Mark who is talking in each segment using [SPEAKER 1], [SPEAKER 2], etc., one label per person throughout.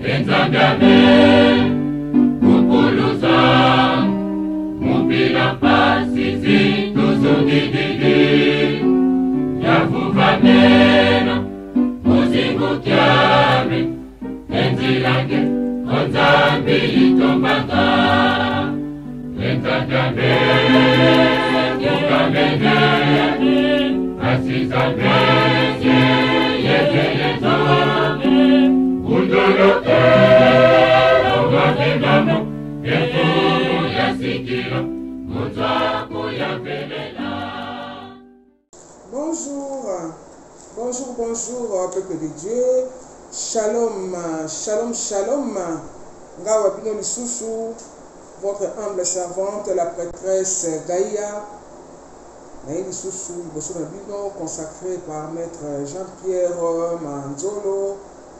[SPEAKER 1] Enzandame, Kupuluza, Mupila Pasizi, Tuzungididi, Yavuvamena, Muzingu Kiame, Enzilage, Onzambi Itombanga, Enzandame, Kukamene, Asizame, Yezo, Undolote, Ogademamo, Efumu Yasikiro, Mutwaku Yapelela.
[SPEAKER 2] Bonjour, bonjour, bonjour, peuple de Dieu. Shalom, shalom, shalom. Ngawa Bino Lisusu, votre humble servante, la prêtresse Gaïa. Naïli Lisusu, Bossona Bino, consacré par maître Jean-Pierre Manzolo,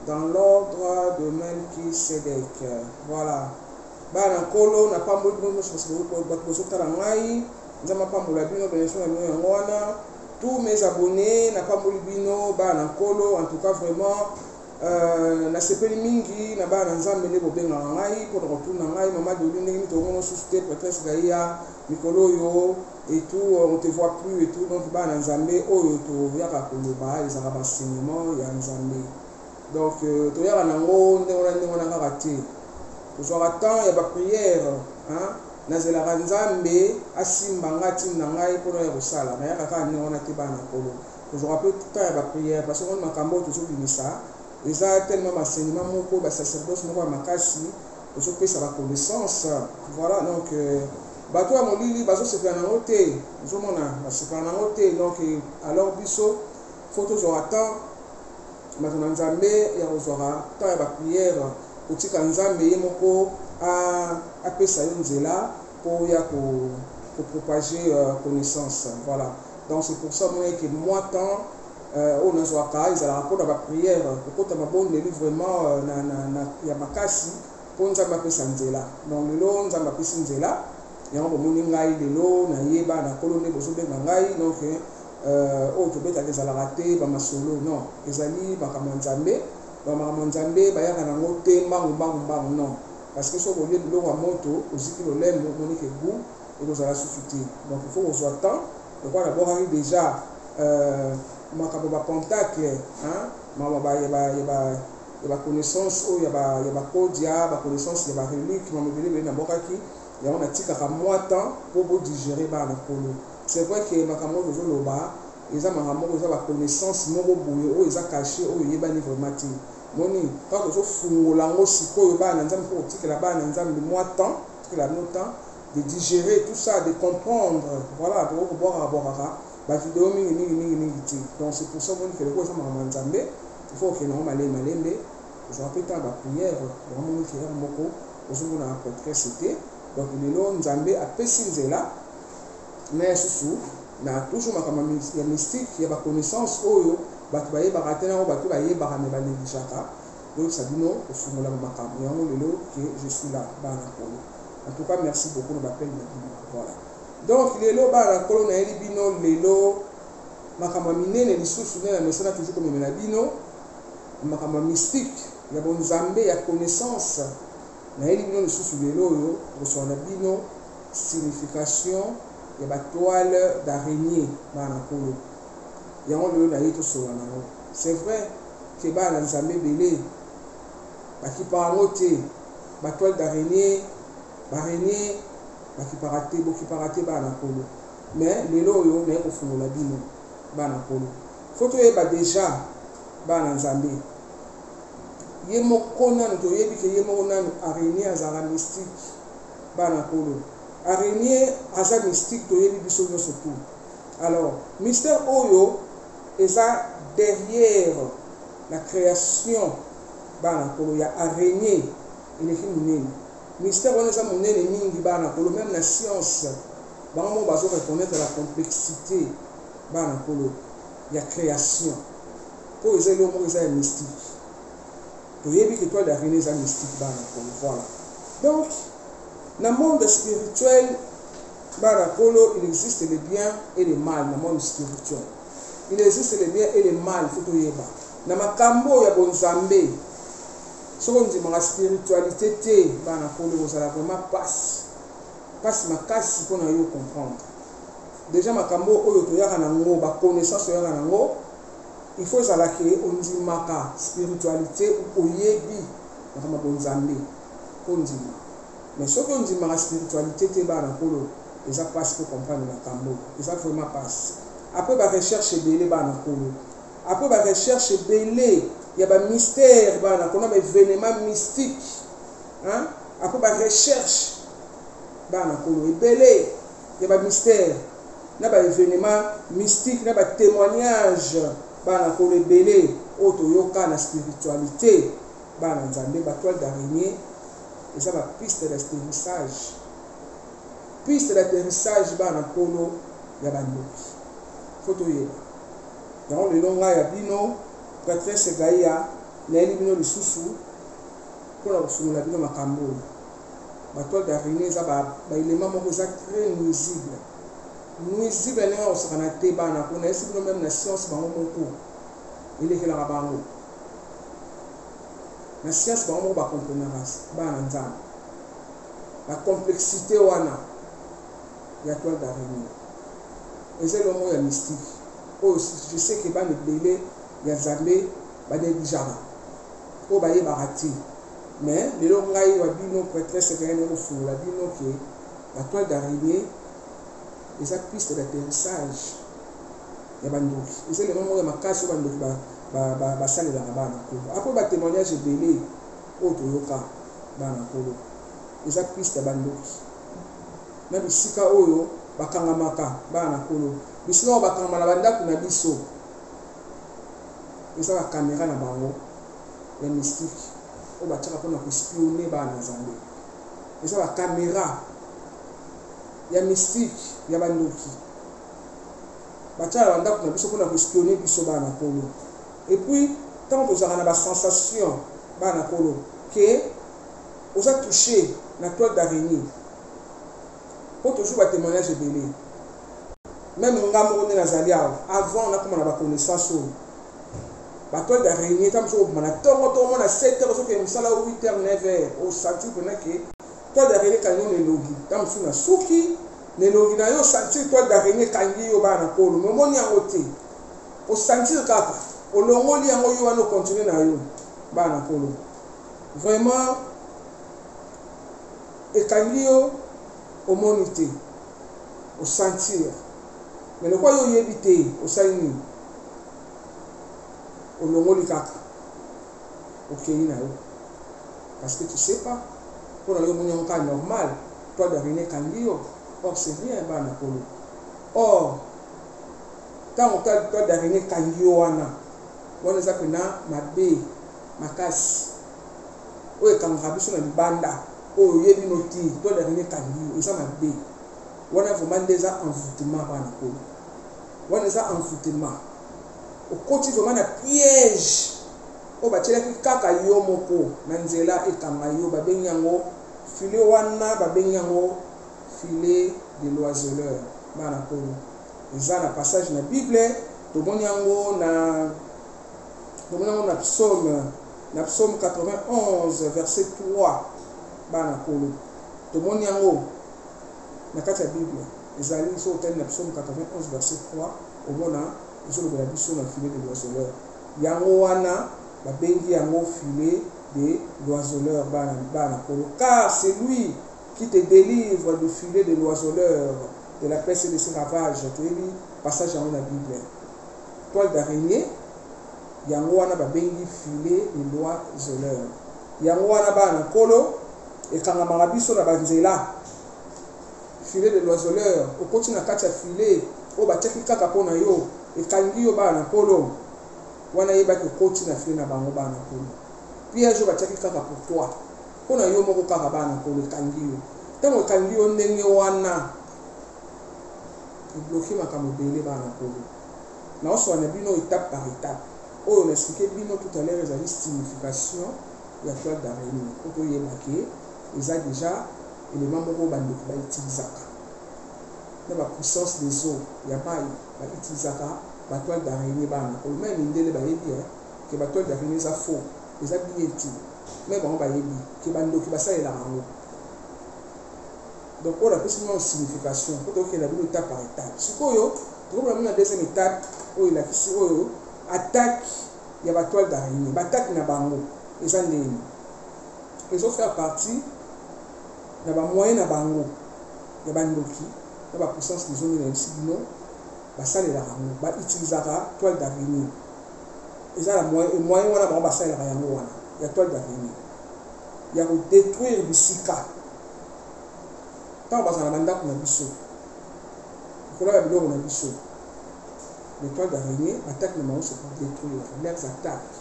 [SPEAKER 2] dans l'ordre de Melchisedec. Voilà. Bana Kolo, n'a pas moulu, parce que vous pouvez tous mes abonnés, n'a pas moulu bino, Bana Kolo, en tout cas vraiment, na sepeli mingi, na Bana Nzamele Bobenga Ngai, pour le retour Ngai, Maman de l'Union, Toron, Souste, Prêtresse Gaïa, Mikolo Yo, et tout, on te voit plus et tout, donc Bana Nzambe, oh, to, Yaka Koloba, les arabes enseignements, Yan Nzambe. Donc, to Yaka Nango, on a raté. Toujours temps, il y a des prières, hein? Nazela Nzambe, Asimba Ngati Nangai, pour le Rosala, mais il y a un Tibana Kolo. Toujours un peu de temps, il y a des prières, parce qu'on m'a cambo toujours dit ça. Et ça, tellement d'enseignement, mon sacerdoce, mon makasi, toujours que ça va connaissance. Voilà, donc, bateau à mon lit, bateau c'est un noté, je m'en a, c'est un noté, donc, alors, biso, faut toujours attendre, maintenant, Nzambe, il y a toujours temps, il y a des prières. Petit Nzambe yemoko a pesa yonzela pour ya pour propager connaissance. Voilà. Donc c'est pour ça que moi tant on a zoaka ils a rapport à la prière pour que ma bonne vraiment na ya makasi pour Nzambe pesa nzela. Donc le long Nzambe pesa nzela ya ngo moni ngai lelo na yeba na kolone bozo benga ngai donc o to beta les ala raté ba masolo non ezali ba kamanzambe Nzambe bayaka nango te mbangu non parce que so bolie de l'eau à moto aussi que le lait monique goût et nous allons suffire. Donc il faut qu'on temps de quoi d'abord arrive déjà makabo ba contact hein mama ba yeba connaissance o yeba kodia ba connaissance yeba relique mama bele na bokaki ya on a tika ka moi temps pour digérer ba na polo. C'est vrai que makamo zo loba ils ont ma connaissance moko boye o ils ont caché o yeba ni vraiment moni quand je fungola ngo sikoyo ba na Nzambe pour tikela ba na Nzambe moi temps que la temps de digérer tout ça, de comprendre, voilà, pour boire ba vidéo mingi ti. Donc c'est pour ça que le quoi ça m'a Nzambe il faut que nous malembe je rappelle ta ba prière vraiment qui est moko aujourd'hui na prêtresse c'était donc le long Nzambe a pesi nzela mais sous na toujours ma mystique il y a ba connaissance oyo batu baye baratena o batu baye barame ba negishaka donc ça dit non au fungola makambo yango lelo que je suis là bana kolo. En tout cas merci beaucoup de m'appeler voilà. Donc lelo bana kolo na eli bino lelo makambo minene lisusu na mesana toujours comme na bino makambo mystique ya bon Nzambe ya connaissance na eli bino lisusu lelo yo reçoit na bino signification ya ba toile d'araignée bana kolo. C'est vrai que Bana Nzambe belé qui paroté ba toile d'araignée araignée qui paraté Bana Kolo mais lelo yo na ko fungola bino Bana Kolo photo yeba déjà Bana Nzambe yemo kona to yebi ke yemo nanu araignée azala mystique Bana Kolo araignée azala mystique to yebi biso no surtout. Alors mystère oyo et ça derrière la création bana kolo ya araignée il est féminin mystère on est monene mingi bana kolo même la science bango bazo reconnaître la complexité bana kolo ya création pour les hommes ils mystique to yebi que toi d'araignée ça mystique bana kolo voilà. Donc dans le monde spirituel bana kolo il existe le bien et le mal dans le monde spirituel. Il existe le bien et le mal faut to yeba na makambo ya bonzambe soki ondimaka spiritualité te bana kolo kozala vraiment pasi makasi mpona yo comprendre déjà makambo oyo toyaka nango baconnaissance toyaka nango il faut ezala ke ondimaka spiritualité oyebi makambo bonzambe ondima mais soki ondimaka spiritualité te bana kolo eza pasi pour comprendre makambo eza vraiment pasi après barecherche ebele bana kolo après barecherche ebele ya bamystère bana kona baévénement mystique hein? Après barecherche bana kolo ebele ya bamystère na baévénement mystique na batémoignage bana kolo ebele oyo toyoka na spiritualité bana nzambe batoile d'araignée eza bapiste d'atterrissage bana kolo ya bandoki fo toyeba yango lelo ngai ya bino prêtresse Gaïa nayeli bino lisusu mpona kofungola bino makambo oyo batoile d'araignée eza baélément moko eza très nuisible ndenge osakana te bana mpona esi bino meme na science bango moko elekelaka bango na science bango moko bacomprenaka bana nzambe bacomplexité wana ya toile d'araignée eza elongo ya mystique oyo je sais ke bana ebele ya nzambe banéglijaka oyo bayebaka te mais lelo ngai wa bino prêtresse kayani kofungola bino ke la toile d'araignée eza piste d'atterrissage ya bandoki eza elongo moko ya makasi oyo bandoki basalelaka bana kolo apres batémoignage ebele oyo toyoka bana kolo eza piste ya bandoki na bisika oyo bakangamaka bana kolo bisika oyo bakangama na bandako na biso eza bakamera na bango ya mystique oyo batiaka mpona kospione bana nzambe eza bakamera ya mystique ya bandoki batiaka na bandako na biso mpona kospione biso bana kolo et puis ntango tozalaka na basensation bana kolo ke oza touché na toile d'araignée po toujours batémoignage ebele même nga moko nde nazali awa avant nakoma na baconnaissance oyo batoile d'araignée ntango soki obima na ntongo na 7 heures soki mosala 8 heures 9 heures osentir mpena ke toile d'araignée kangi yo nelogi ntango mosusu na suki nelogi na yo osentir toile d'araignée kangi yo bana kolo me omoni yango te osentir kaka olongoli yango yo wana okontinue na yo bana kolo vraiment ekangi yo omoni te osentir mais le quoi yo yebi te osali nini olongoli kaka okei na yo parce que tu sais pas mpona yo omoni yango kaka normal toile d'araignée ekangi yo or c'est rien bana kolo or ntango toile d'araignée ekangi yo wana eza mpena mabe makasi oyo ekangaka biso na libanda oyo oyebi no ti toile d'araignée ekangi yo eza mabe wana vraiment nde eza envoûtement bana kolo wana eza envoûtement okoti vraiment na piège oyo batielaki kaka yo moko na nzela ekanga yo babengi yango filet wana babengi yango filet de l'oiseleur bana kolo eza na passage na bible tomoni yango na psaume 91 verset 3 bana kolo tomoni yango na kati ya bible ezali so otali na psaume 91 verset 3 omona ezolobela biso na filet de l'oiseleur yango wana babengi yango filet de l'oiseleur bana kolo car c'est lui qui te délivre du filet de l'oiseleur de la peste et de ses ravages toyebi passage yango na bible toile d'araignée yango wana babengi filet de l'oiseleur yango wana bana kolo ekangamaka biso na banzela filet de l'oiseleur okoti na kati ya filet oyo batiaki kaka mpona yo ekangi yo bana kolo wana yebaki okoti na filet na bango bana kolo piège oyo batiaki kaka pour toi mpona yo moko kaka bana kolo ekangi yo ntango ekangi yo ndenge wana ebloke makambo ebele bana kolo naosola na bino étape par étape oyo na explike bino tout à l'heure ezali signification ya toile d'araignée po toyebaki eza déjà élément moko bandoki bautilisaka na bapuissance des eaux ya mai bautilisaka batoile d'araignée bana kolo mai mindele bayebi ke batoile d'araignée eza faux eza bien ti mais bango bayebi ke bandoki basalelaka yango. Donc on a plus une signification pour que la vidéo étape par étape. Si vous avez la deuxième étape où il a attaque, il y a la toile d'araignée, attaque na bango, ils ont fait partie, il y a moyen na bango, il y a bandoki, il y a la puissance des zones ici non, ça les rango, ba utilisera toile d'araignée. Ils ont le moyen on a bango ça les rango il y a toile d'araignée. Il y a détruire le sika. Tant que ça n'a pas de biso, il faut que nous ayons biso. Les toiles d'araignée attaquent les mains, c'est pour détruire. Leurs attaques,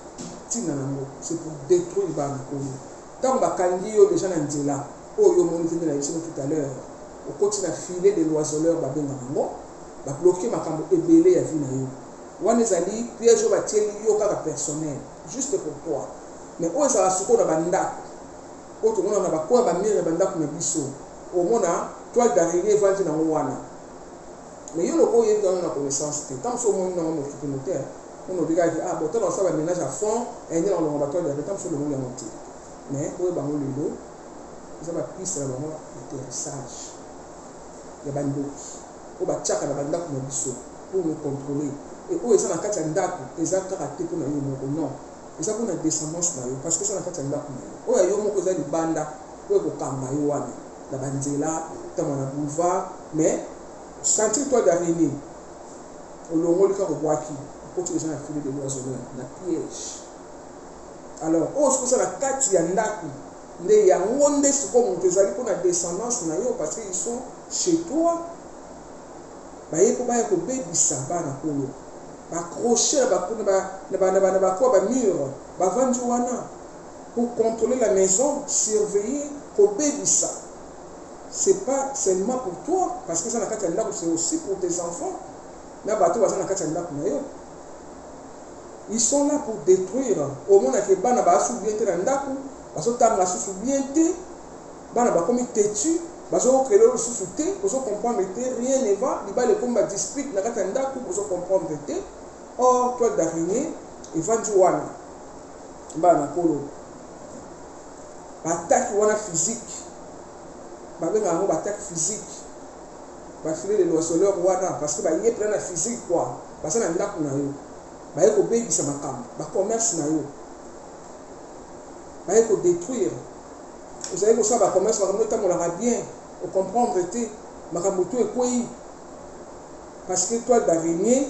[SPEAKER 2] c'est pour détruire les bancs. Tant que Kandi déjà dans Nzela, oh yo moni venu la tout à l'heure, au continue à filer des loiseleurs ba benga ngo, ba bloquer makambo ebele ya vie na yo. Wana zali piège ba tieli yo kaka personnel, juste pour toi. Mais on ça suko na banda. O to mona na ba kwa ba mire banda ku na biso. Au monde, toile d'araignée va dire dans le wana. Mais il y a une connaissance. Tant que le monde est communautaire, on nous dit ah bon, tant ça va ménage à fond, et il y a un toile d'araignée, tant que le monde est monté. Mais pour les bancs le dos, ils ont pris ça là l'atterrissage. Il y a des bandes, on va tchaka la bande comme biso pour nous contrôler. Et où ils ont la carte d'andako, ils ont caractère pour nous non. Ils ont une descendance là, parce que ça la carte d'andako. Oh il y a une chose de banda pour que kamba yo wana. La banzela, dans la boulevard, mais sentir toi d'araignée. Au long de l'Oaki, pour que les gens aient filé des oiseleurs, la piège. Alors, on se pose à la carte, il y a un lac, il y a un monde comme tes amis pour la descendance, parce qu'ils sont chez toi. Il faut que tu aies des sabbats, accrocher le mur, pour contrôler la maison, surveiller, ça. C'est pas seulement pour toi, parce que ça c'est aussi pour tes enfants. Ils sont là pour détruire. Au monde que bana ba su bien te ndako, baso tanga su bien te, bana ba comme têtu, baso créer le sous te, baso comprendre te, rien ne va, il va le combat dispute na kata ndako, baso comprendre te. Or toi d'araignée, il va du wana. Bana polo. Attaque wana physique. Attaque physique. Filer les loiseleurs parce que y a la physique quoi. Parce que na ndako na yo. Ba ko bebisa makambo, ba commerce na yo. Ba ko détruire. Vous avez que ça ba commerce makambo ta molaka bien, au comprendre te makambo to ekoi. Parce que toi d'araignée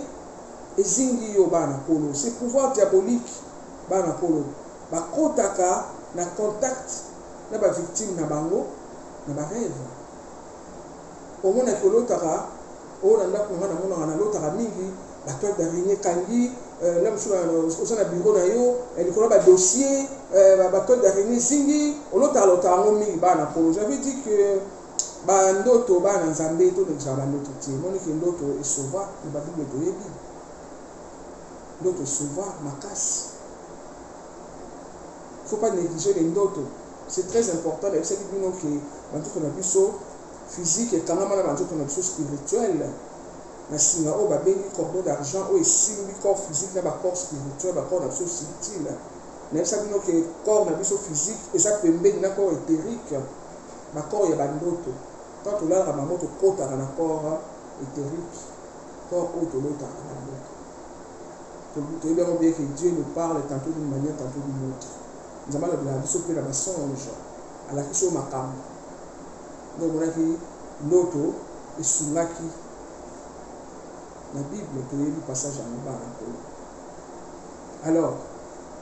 [SPEAKER 2] ezingi yo bana polo, c'est pouvoir diabolique bana polo. Ba kotaka na contact na ba victime na bango. Na ba rêve au moins que l'autre on a l'autre mingi la toile d'araignée kangi là sur le bureau na yo et il ba dossier ba toile d'araignée zingi l'autre mingi bana pour j'avais dit que ba ndoto bana nzambe to de ba ndoto ti moni que ndoto est sauva le ba bible to yebi ndoto sauva makasi faut pas négliger les ndoto. C'est très important de cette vidéo qui dans tout le biseau physique et quand même dans tout le biseau spirituel. Mais si on a un cordon d'argent ou si le corps physique n'a pas corps spirituel, un corps dans biseau subtil. Mais ça vidéo que corps dans biseau physique et ça peut mettre un corps éthérique. Ma corps il y a d'autres. Quand on a la maman de côte à un corps éthérique, corps autre l'autre à la boîte. Vous devez bien que Dieu nous parle tantôt d'une manière, tantôt d'une autre. Nous avons la biso pe la mensonge à la question makam. Donc on a dit l'auto et soulaki. La Bible peut lire le passage en bas. Alors,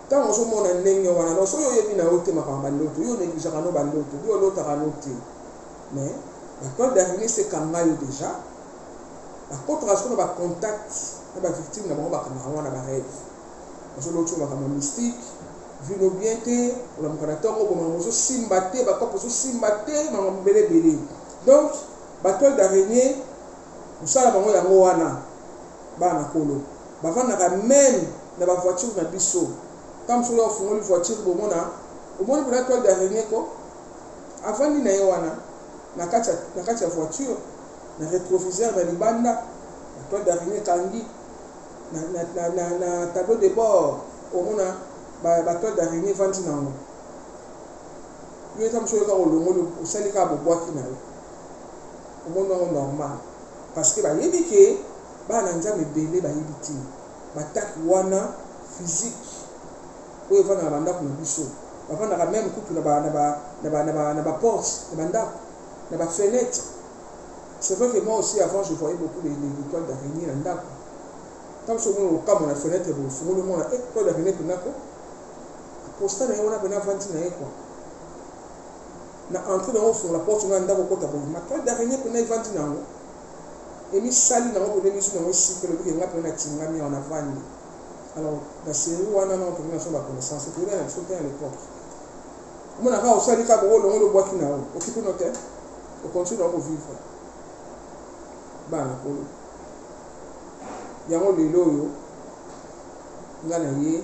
[SPEAKER 2] tant on se montre un nègre, on a so yo yebi na ote makamba l'auto, yo néglige à no l'auto, yo l'autre à noter. Mais la toile d'araignée c'est comme là déjà. Par contre, parce qu'on a contact, on a victime, on a un rêve. Parce que l'autre c'est mystique. Vino bien te, on a mon caractère, on a simbaté, donc, la toile d'araignée, on sait la bango ya moana, bana kolo. Bavana même na ba voiture na biso. Comme sur leur fond, voiture au monde la toile d'araignée ko. Avant ni na yoana, na kacha voiture, na rétroviseur na libanda, la toile d'araignée kangi, na tableau de bord, au monde ba toile d'araignée vandi nango. yo tam so ka olongo o sali ka bo boaki na yo o mono normal parce que ba yebi ke ba na nzambe belé ba yebi ti ba tak wana physique o e vana banda ko biso ba vana ka même kutu na ba porte na ba fenêtre. C'est vrai que moi aussi avant je voyais beaucoup les toiles d'araignée na ndako. Tant que on comme la fenêtre bo fumo le monde toile d'araignée penako posta na yona bena vanti na quoi. Na entrer dans sur la porte na ndako ko ta bo ma toile d'araignée pena vanti na ngo. Et mi sali na ngo de mi sur na aussi que le bi nga pena tinga mi en avant. Alors la série wana na on sur la connaissance pour bien sauter à l'époque. On a pas aussi ka bo le bois qui na o occupe nos terres. On continue à vivre. Bana polo yango lelo yo ngana ye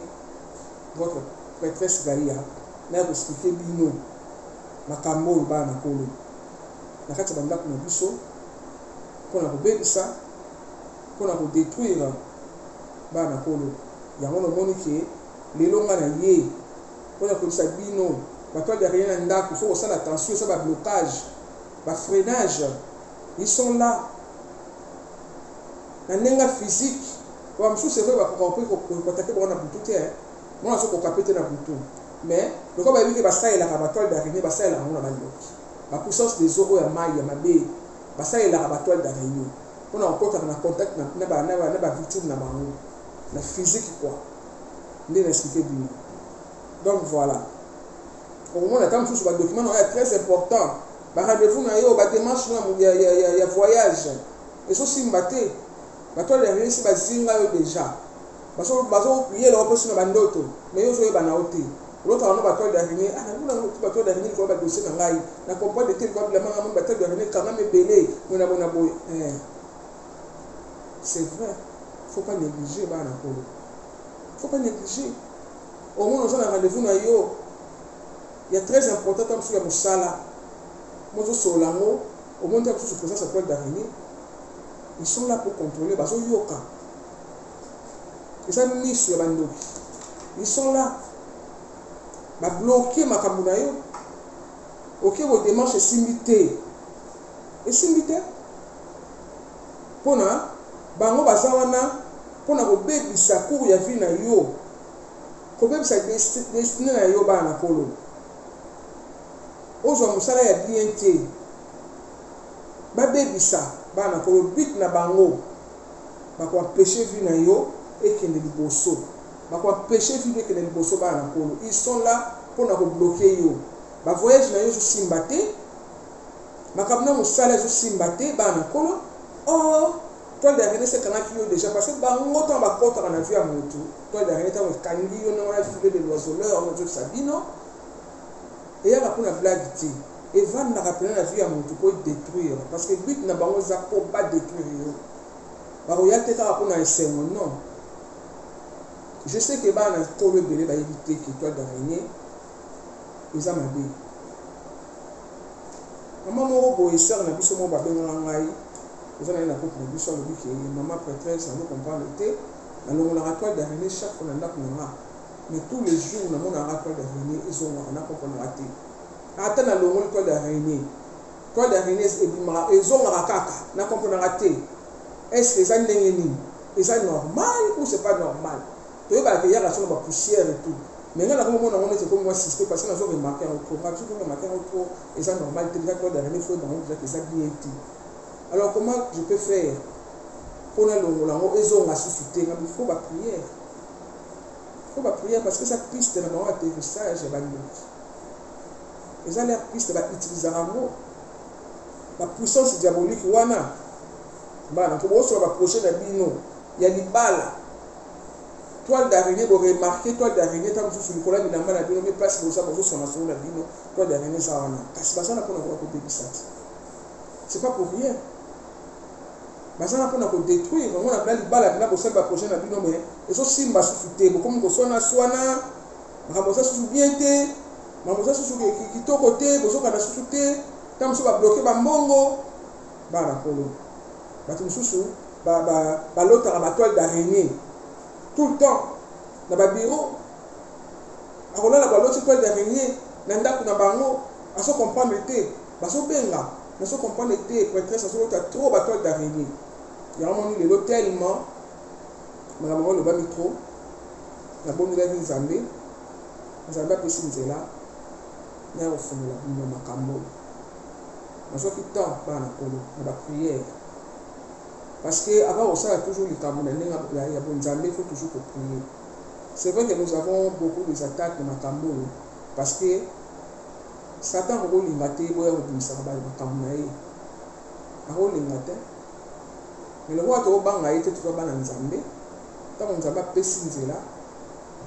[SPEAKER 2] votre prêtresse Gaïa na expliquer bino makambo bana polo na kati banda ko biso pona ko bebisa pona ko détruire bana polo yango no moni ke lelo ngana ye pona ko sabino bato de rien ndako faut ça attention ça va blocage ba freinage ils sont là. Na nenga physique wa msu c'est vrai ba ko attaquer bona butu te moi so ko capter na butu mais le ko ba bi ke ba sa ila ba toile d'araignée ba sa ila ngona ba loki ba puissance des eaux ya mai ya mabe ba sa ila ba toile d'araignée on a encore na contact na ba victime na bango na physique quoi ndi na expliquer bien donc voilà au moment là tant que ba document est très important ba rendez-vous na yo ba démarche na ya voyage et so simbaté ba toile d'araignée si ba zinga yo déjà baso prier la opposition na bandoto mais yo so e bana oti l'autre on ba toile d'araignée ah na ba toile d'araignée ko ba dossier na ngai na comprendre de tel quoi la maman ba toile d'araignée quand même belé on a boy c'est vrai faut pas négliger bana polo faut pas négliger au moins on a rendez-vous na yo il y a très important comme sur la musala mozo solango au moins tu as sur présence à toile d'araignée. Ils sont là pour contrôler baso yoka. Ils ont mis sur la bande. Ils sont là. Ba bloquer makambo na yo. OK, vos démarches est simité. Et simité. Pona bango bazawana pona ko bebisa cour ya vie na yo. Ko bebisa destiné na yo ba na kolo. Ozo musala ya bien te. Ba bebisa bana ko bit na bango ba ko empêcher vie na yo et que ne liboso ba ko empêcher vie que ne liboso bana ko ils sont là pour na ko bloquer yo ba voyage na yo so simbaté makamna musala so simbaté bana ko oh toi derrière c'est kana ki yo déjà parce que bango to ba kota na vie ya mutu toi derrière ta kangi yo na filet de l'oiseleur on dit sabino et ya pour na blague ti et va nous rappeler la vie à mon pour détruire parce que but n'a pas pour pas détruire par où il y a peut-être pour un sermon non je sais que bah pour le bébé va éviter que toi d'araignée ils ont ma vie maman mon beau et sœur n'a plus mon babé dans la ils ont une coupe de bus sur le but que maman prêtresse nous comprend le thé alors on a toile d'araignée chaque fois on a mais tous les jours on a toile d'araignée ils ont on a compris raté ata na longo toile d'araignée et bimara ezonga kaka na comprendre raté est-ce que ça ndengeni c'est normal ou c'est pas normal to ba ke ya la ba poussière et tout mais ngana comme on a c'est comme moi système parce que na zo remarquer au programme tout remarquer au trop et ça normal te toile d'araignée faut dans que ça bien été alors comment je peux faire pour na longo lango ezonga susciter il faut ba prière parce que ça piste na ba atterrissage ba ndoti. Ils ont l'air piste va utiliser un mot. La puissance diabolique wana. Bah, donc on va approcher de bino. Il y a des balles. Toile d'araignée, vous remarquez toile d'araignée, tant que vous sur le collègue de la bino, mais place pour ça, pour sur la bino, toile d'araignée ça wana. Parce que ça n'a pas de côté de ça. C'est pas pour rien. Mais ça n'a pas de détruire. On a plein de balles là pour ça va approcher de bino, mais ils ont simba souffité. Comme qu'on soit na soana, on va se bien te. Mamosa susu ki to côté bozo kana susu te tam so ba bloquer ba mbongo ba na kolo ba tu susu ba lota ba toile d'araignée tout le temps na ba bureau akola la ba lota toile d'araignée na ndako na bango aso comprendre te baso benga naso comprendre te prêtresse aso ta trop batol d'araignée yango ni lelo tellement makambo lo ba mitro na bondi la nzambe nzambe apesi nzela na kofungola bino makambo nazoki temps bana kolo na baprière parce que avant ça a toujours likambo na ndenge ya bonzambe il faut toujours prier. C'est vrai que nous avons beaucoup des attaques de makambo parce que Satan ko lingate boya ko dimisa ba makambo na ye ako lingate mais le roi to banga ite to bana nzambe tant nzambe apesi nzela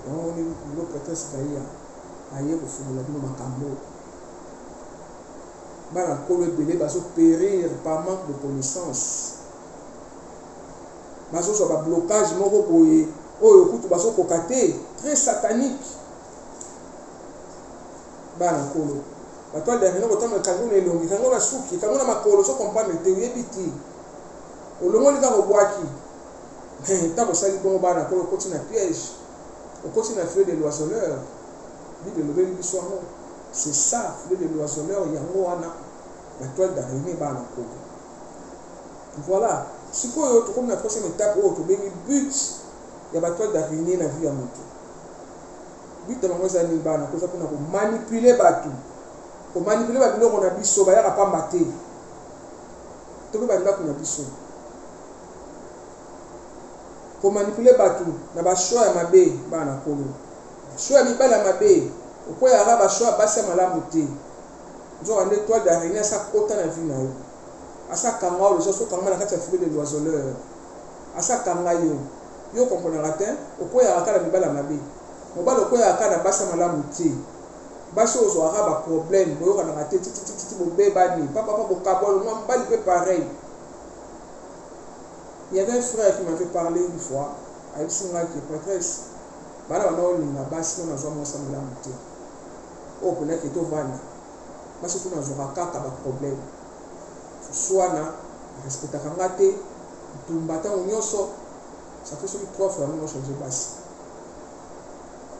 [SPEAKER 2] on est le prêtresse d'ailleurs aye ko fungola bino makambo bana kolo ebele baso périr par manque de connaissance baso so ba blocage moko boye oyo kutu baso kokate très satanique bana kolo batwa dernier ko tanga kango le longi kango na suki kango na makolo so comprendre te yebiti olongo lika ko bwaki ta ko sali bon bana kolo koti na piège au côté na feu de l'oiseleur dit de lever le soir c'est ça feu de l'oiseleur yango wana la toile d'araignée bana kolo voilà sikoyo to comme na prochaine étape o to bengi but ya ba toile d'araignée na vie ya moto but na ngoza ni bana ko sapona ko manipuler batu ko manipuler ba biloko na biso ba ya pamba te to be ba ndako na biso ko manipuler batu na ba choix ya mabe bana kolo choix ya mibala mabe okoya ra ba choix basa malamu te nzo ande toile d'araignée sa kota na vie na yo asa kanga o so kanga na kati ya feu de l'oiseleur asa kanga yo comprendre te okoya ra kala mibala mabe mobalo okoya ra na basa malamu te basi ozo ara ba problème boyo kana raté titi bobe bani papa bokabolo moi mbali pe pareil. Il y avait un frère qui m'avait parlé une fois à Ilsinga qui est prêtresse bana bana olinga basi na zo mo sa malamu te o pona ke to vana basi kuna zo kaka ba problème soit na respecta kangate tumbata onyoso ça fait celui trois fois nous changer basi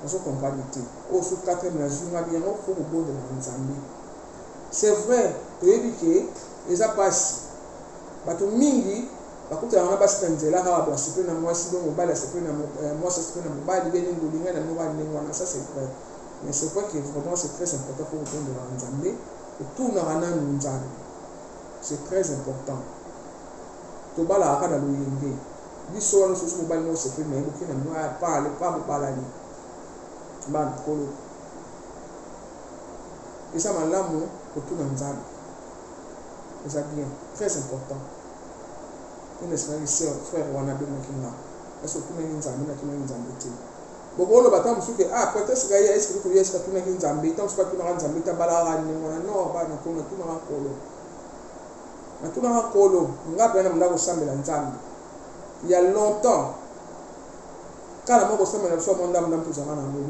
[SPEAKER 2] on se comprend te au sous 4 na zunga bien on faut bon de nzambe c'est vrai to yebike eza passe bato mingi bakuta na basi nzela ka ba sipe na mwasi do mobala sipe na mwasi sipe na mobali bene ngolinga na mwa ndengwana ça c'est vrai mais c'est quoi que vraiment c'est très important pour bon de nzambe et tout na rana nzambe c'est très important to bala aka na luyenge biso wana so mobali mo sipe na yoki na mwa parle pas mobala ni bana kolo et ça malamu pour tout nzambe c'est bien très important. Une sœur frère wana de mokinga est-ce que kuna nzambe na kuna nzambe te bogolo batam suke peut-être que ya est-ce que est-ce que kuna nzambe tant que kuna nzambe ta balala ni wana no bana kuna tuna kolo na tuna kolo ngapi na mndako sambela nzambe il y a longtemps quand moi je me suis demandé dans tout ça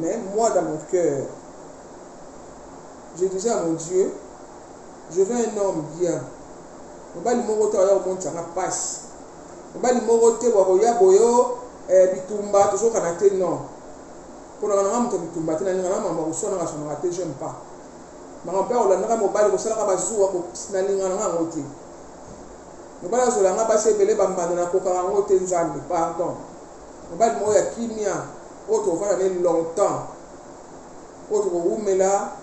[SPEAKER 2] mais moi dans mon cœur je disais à mon Dieu je veux un homme bien on va lui montrer à mon ça passe bali morote wa koya boyo bitumba toujours kanate non pour na ngam to bitumba tena ngam mama ko sona ngaso ngate j'aime pas mama pa ola ngam mobali ko sala ka bazuwa ko na lingana ngote mobali zo la ngaba sebele bambana na ko ka ngote nzambe pardon mobali mo ya kimia autre va aller longtemps autre ko umela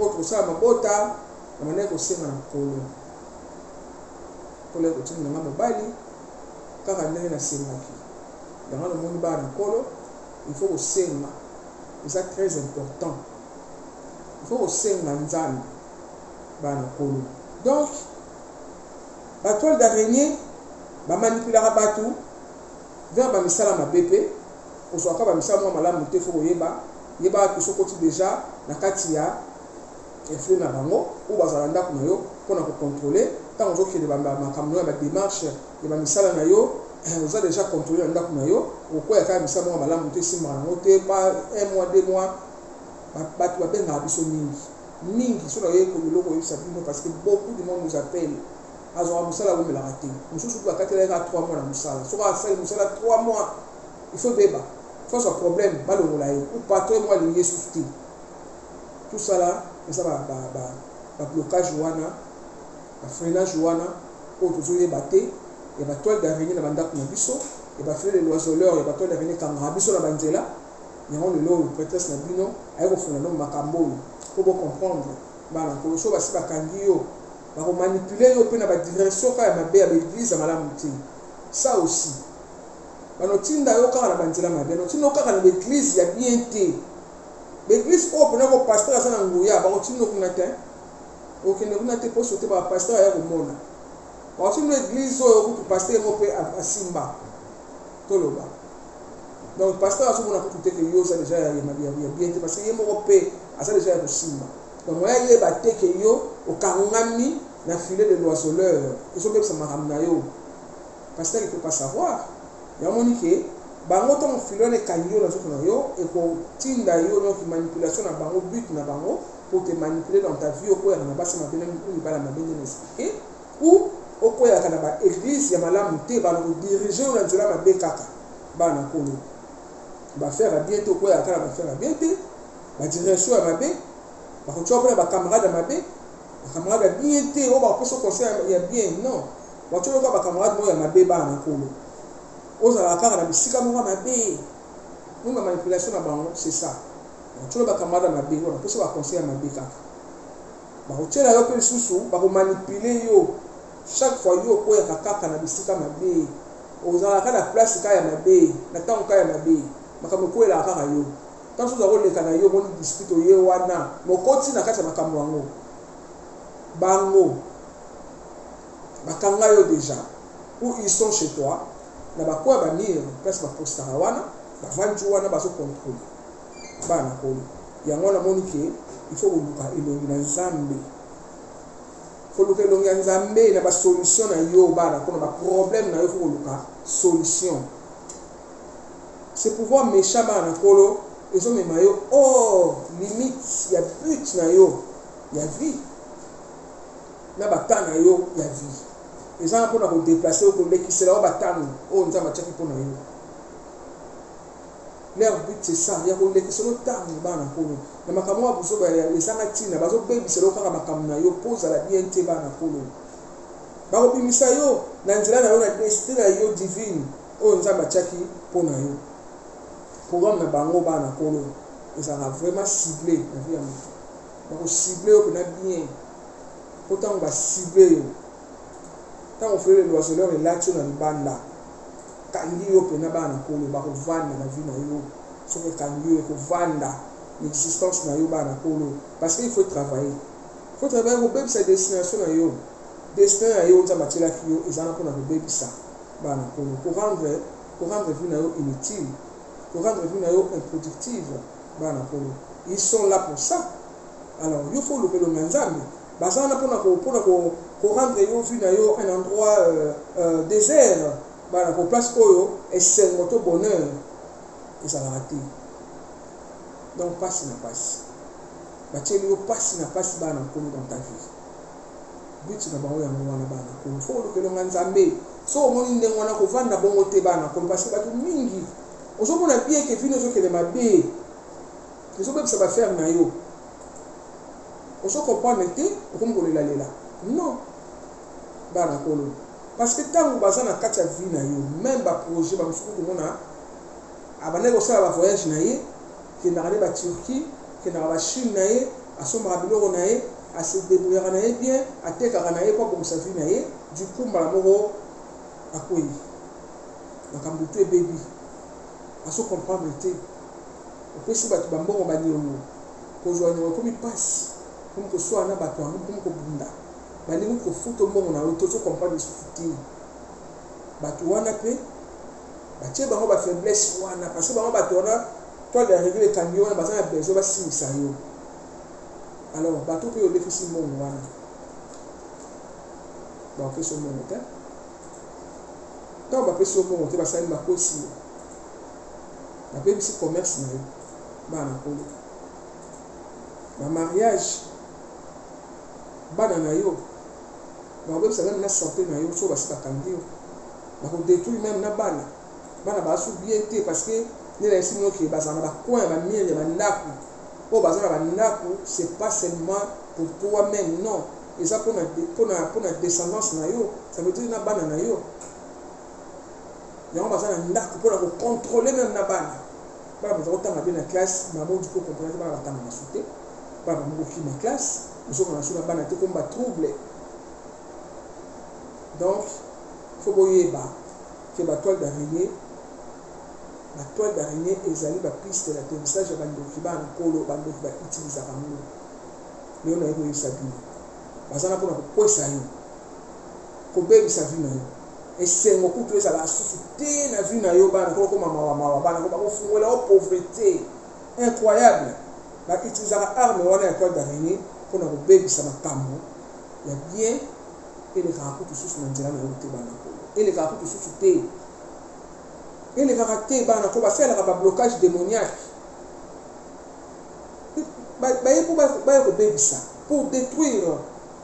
[SPEAKER 2] autre ça mabota na mane ko sema kolo ko tina ngam mobali kaka ndenge na sengaki dans le monde bana kolo il faut osenga c'est très important il faut osenga nzambe bana kolo donc ba toile d'araignée ba manipulera batu vers ba misala mabepe ozoaka ba misala mwa malamu te faut yeba que so koti déjà na kati ya effet na bango ou bazala ndako na yo pona ko contrôler tant ozokende ba makambo ya ba démarche et ba misala na yo vous avez déjà contrôlé ndako na yo okoya ka misala mwa malamu te simba na te pas un mois 2 mois ba benga biso mingi sur la ko loko yo sabino parce que beaucoup de monde nous appelle azo musala ko mela raté mususu ba katela ka 3 mois na musala so ka faire musala 3 mois il faut débat faut un problème ba lo la ou pas toi moi le yesu tout ça là ça va ba blocage wana ba freinage wana o tozoyeba te ya ba toile d'araignée na bandako na biso ya ba filet de l'oiseleur ya ba toile d'araignée kangaka biso na banzela yango lelo prêtresse na bino aye kofunga no makambo oyo po bocomprendre bana kolo so basi bakangi yo bakomanipule yo mpe na badirection kaka ya mabe ya baeglise ya malamu te ça aussi banotinda yo kaka na banzela mabe notinda yo kaka na baeglise ya bien te baeglise oyo mpena ko pasteur aza na nguya bakotinda kuna te okende kuna te mpo sote bapasteur aya komona bakotinda église oyo kutu pasteur yango mpe asimba toloba donc pasteur azomona kutu te ke yo oza deja ya bien te parce que ye moko mpe aza deja ya kosimba donc moya yeba te ke yo okangami na filet de l'oiseleur ezobebisa makambo na yo pasteur il peut pas savoir yamoni ke bango ntango filet wana ekangi yo na nzoto na yo ekotinda yo donc manipulation na bango but na bango pour te manipuler dans ta vie okoyaka na basi mabe mibala mabe ndenge expliqué ou okoyaka na baéglise ya malamu te banakodirige yo na nzela mabe kaka bana kolo bafaire ya bien te okoyaka kaka na bafaire ya bien te badirection ya mabe bakotia mpona bacamarade ya mabe bacamarade ya bien te oyo bakoposa conseil ya bien non batia yoka bacamarade moko ya mabe bana kolo ozalaka kaka na bisika moko ya mabe nonga manipulation na bango c'est ça batia bacamarade ya mabe oyo baposa baconseil ya mabe kaka bakotiela yo mpe lisusu bakomanipule yo chaque fois yo okoyaka kaka na bisika mabe ozalaka na place kaka ya mabe na ntango kaka ya mabe makambo ekoyelaka kaka yo ntango soki ozakoleka na yo moni dispute oye wana mokoti na kati ya makambo yango bango bakanga yo déjà ou ils sont chez toi na bakoya bamire place bapostaka wana bavandi wana bazocontrôle bana kolo yango wana moni ke il faut koluka elongi na nzambe koluka elongi ya nzambe na basolution na yo bana kona baproblème na yo faut koluka solution c'est pouvoir méchant bana kolo ezomema yo or limite ya but na yo ya vie na batana yo ya vie ezana mpona kodeplace yo kolekisela yo batano oyo nzambe atiaki mpona yo leur but c'est ça ya kolekisela yo ntango bana kolo na makambo ya bozoba ezanga ntina bazobebisela yo kaka makambo na yo mpo ozala bien te bana kolo bakobimisa yo na nzela na yo na destin na yo divine oyo nzambe atiaki mpona yo programme na bango bana kolo ezalaka vraiment ciblé na vie ya moto bakocible yo mpena bien mpo ntango basible yo ntango ofele loiseleur elati yo na libanda kangi yo mpena bana kolo bakovanda na vie na yo soki ekangi yo ekovanda l'existence na yo bana kolo parce que il faut travailler kobebisa destination na yo destin na yo nzambe atielaki yo ezana mpona kobebisa bana kolo korendre vie na yo inutile korendre vie na yo improductive bana kolo ils sont là pour ça alors yo faut lobelonga nzambe baza wana mpona korendre yo vie na yo un endroit désert bana ko place oyo esengo to bonheur ezalaka te donc pasi na pasi batieli yo pasi na pasi bana kolo dans ta vie but na bango yango wana bana kolo faut lobelonga nzambe so omoni ndenge wana kovanda bongo te bana kolo parce que bato mingi ozomona bien ke vino ozokende mabe ezobebisa baferme na yo ozokomprendre te okomi kolelalela non bana kolo parce que ntango baza na kati ya vie na yo même baprojet bamosuku komona abandaki kosala bavoyage na ye kendaka nde baturquie kendaka bachine na ye asombaka biloko na ye asedebrouillaka na ye bien atekaka na ye mpo abongisa vie na ye du coup mbala moko akwei makambo to ebebi azokomprendre te opesi bato bambongo baniongo kozwa niongo ekomi mpasi komi koswala na bato yango komi kobunda balingi kofuta mbongo na yo tozokomprendre lisusu te bato wana mpe batie bango bafaiblesse wana parce que bango bato wana toile ya règle ekangi wana baza na besoin basilisa yo alors bato mpe olefisi mbongo wana bapesi yo mbongo te ntango bapesi yo mbongo te basali makosi yo bapebisi commerce na yo bana kolo bamariage bana na yo bakobebisa meme na santé na yo so basi bakangi yo bakodétruire meme na bana basu bien te parce que nde esili oke bazala na bacoin ya bamire ya bandako oyo baza na bandako c'est pas seulement pour toi-même, non. Et ça pour la descendance na yo, ça veut dire na bana na yo. Yango baza na ndako pour contrôler même na bana. Bana baza kotanga bien na classe, mabo du coup comprendre bana batanga na sauter. Bana moko ki na classe, nous on a sur na bana te comme ba trouble. Donc faut boyeba que ba toile d'araignée ezali ba piste de l'atterrissage ya bandoki bana kolo bandoki ba utiliser bango. Mais on a eu ça bien. Bazana pour kokwesa yo kobebisa vi na yo esengo kutu ezala susu te na vi na yo bana kokoma mawa bana kofungola o pauvreté incroyable bautilisaka arme wana ya toile d'araignée mpona kobebisa makambo ya bien elekaka kutu susu na nzela na yo te bana elekaka kutu susu te elekaka te bana ko basalaka bablocage démoniaque baye po baye kobebisa pour détruire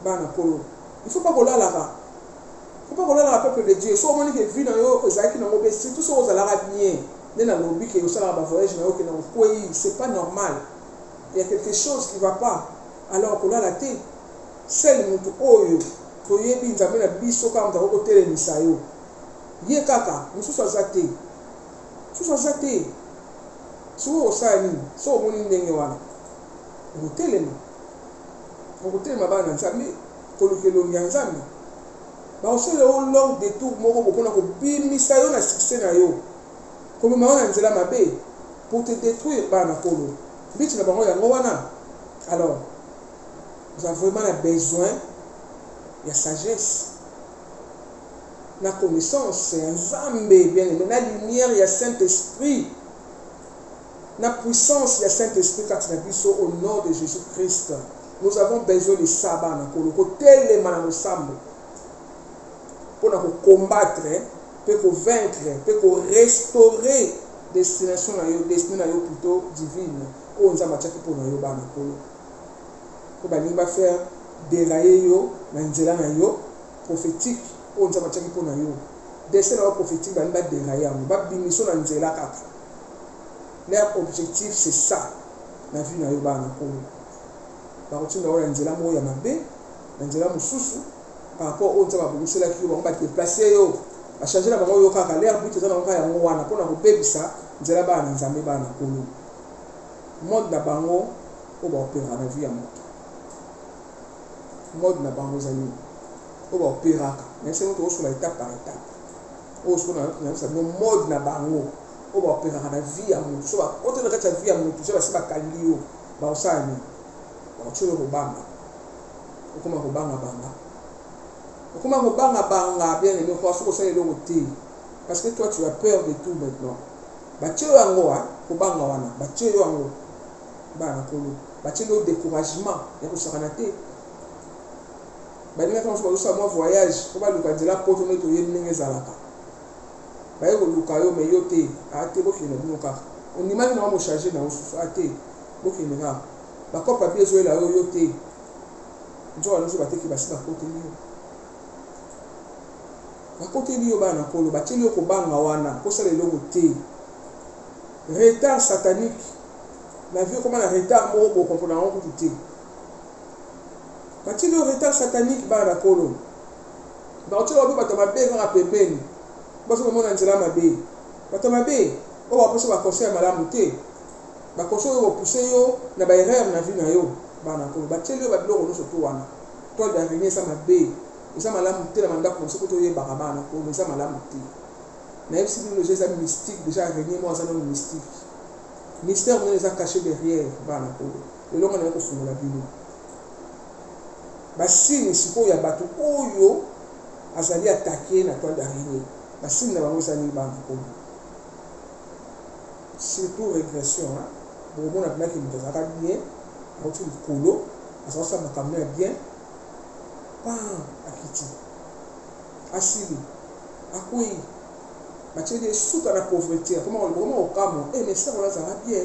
[SPEAKER 2] bana kolo. Il faut pas qu'on la peuple de Dieu. So moni que vie na yo ezaki na ngobe surtout so ozalaka bien. Nena lobi que yo sala ba voyage na yo que na koyi, c'est pas normal. Il y a quelque chose qui va pas. Alors qu'on a la tête. Seul mutu oyo to yebi nzambe na biso ka mta ko telemisa yo. Ye kaka, mususu azate. Mususu azate. So osani, so moni ndenge wana. Ko telema. Okotelema bana nzambe kolukelo ya nzambe baosele o long détour moko bopona kobimisa yo na succès na yo komema wana nzela mabe pour te détruire bana kolo biti na bango yango wana. Alors vous avez vraiment besoin ya sagesse na connaissance ya nzambe bien aimé na lumière ya Saint-Esprit na puissance ya Saint-Esprit kati na biso au nom de Jésus-Christ. Nous avons besoin de sabbat na koloko telema na ensemble pour combattre, pour vaincre, pour restaurer destination na yo plutôt divine. On za mataki pour na yo bana kolo. Ko ba nimba faire dérailler yo na nzela na yo prophétique. On za mataki pour na yo. Destin na prophétique ba nimba dérailler mo ba bimiso na nzela kaka. Leur objectif c'est ça. Na vie na yo bana kolo. Bakotinda wana nzela mo ya mabe na nzela mususu par rapport au nzela babusela ki yo ba déplacer yo a changer na bango yo kaka l'air but ezana nka yango wana pona kobebisa nzela bana nzambe bana kolo mode na bango o ba opéra na vie ya moto mode na bango zali o ba opéra ka mais c'est notre sur la étape par étape o sur na ça no mode na bango o ba opéra na vie ya moto so ba oto na kata vie ya moto so ba siba kalio ba osani tu le banga okoma banga bien aimé quoi ce ça est le côté parce que toi tu as peur de tout maintenant batio yango ko banga wana batio yango bana kolo batio découragement ya ko sakana te ba ni quand on ça moi voyage ko ba luka dela poto ne to yeni nge zalaka ba yo luka yo me yo te a te bo kino buka on imagine na mo charger na o ate bo kino ga ba ko papier zo la yo te njo alo zo bateki basi ba kote liyo bana kolo bateli yo ko banga wana ko sala eloko te retard satanique la vie comment la retard mo bo comprendre on ko te bateli yo retard satanique bana kolo ba otelo ba batama be nga pembeni ba so mona nzela mabe batama be o ba poso ba conseil malamu te ba conseil yo pousser yo na ba erreur na vie na yo bana kolo bateli yo ba biloko no surtout wana toi d'arriver ça mabe ça malamu te la manda pour ce que tu es barabana pour ça malamu te mais si le Jésus est mystique déjà régné moi ça non mystique mystère on les a caché derrière bana ko le long on a ko fungola bino basini siko ya bato oyo azali attaquer na toile d'araignée basini na bango sani bana ko surtout régression hein pour mon abna qui nous a bien au tout colo ça ça m'a quand même bien pas akiti asili akui bachede suka na pauvreté comment au kamo mais ça on ça va bien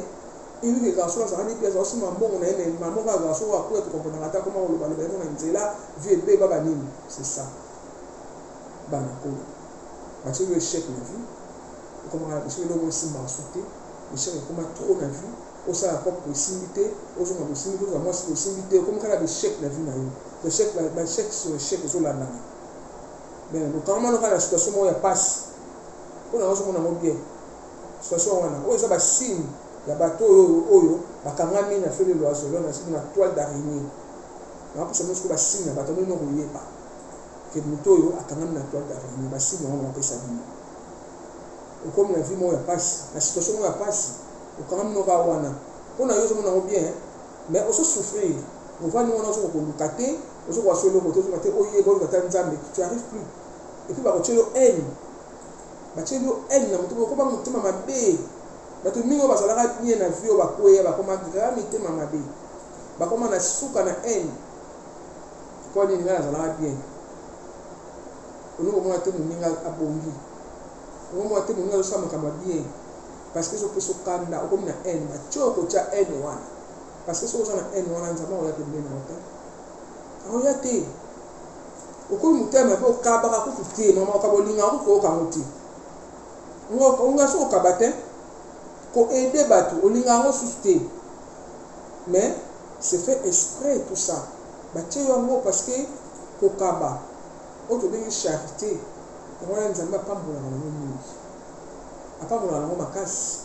[SPEAKER 2] et lui les garçons ça ni pièce aussi mambo na ene mambo ga garçon wa ko to comprendre ata comment on le balé na nzela vie baba nini c'est ça bana ko bachede échec na vie comment bachede le mot simba sauter échec comment trop na vie ça la propre possibilité aux gens possibilité aux moi possibilité comme quand la chèque la vie na yo le chèque la chèque sur le chèque sur la nana mais quand on a la situation où il passe on a besoin de bien situation wana o ça ba signe ya bato oyo bakangami na fait le loiseau là na toile d'araignée na pour ça nous ba signe ya bato no koyeba que moto oyo akangami na toile d'araignée ba signe on va pesa bino comme la vie moi ya passe la situation où ya passe o quand même no ka wana on a yo so na bien mais on se souffrir on va nous on a so ko lukate on se ko so lo moto so mate oye bo ka nzambe tu arrives plus et puis ba ko chelo haine na moto ko ba motema mabe bato mingo bazalaka bien na vie ba koya ba koma grand mitema mabe ba koma na suka na haine ko ni ngala zalaka bien ono mo ate muninga abongi ono mo ate muninga so makamba bien parce que so peso kanda o comme na haine ba choko cha haine wana parce que so na haine wana nzama o ya te bien na o ya te o ko mutema ko kabaka ko tutie mama ka bolinga ko ka muti nga so kabate ko aider batu olinga ngo susté mais c'est fait exprès tout ça batie yango parce que ko kaba o to bengi charité on a nzamba pambola na nini apambola na makasi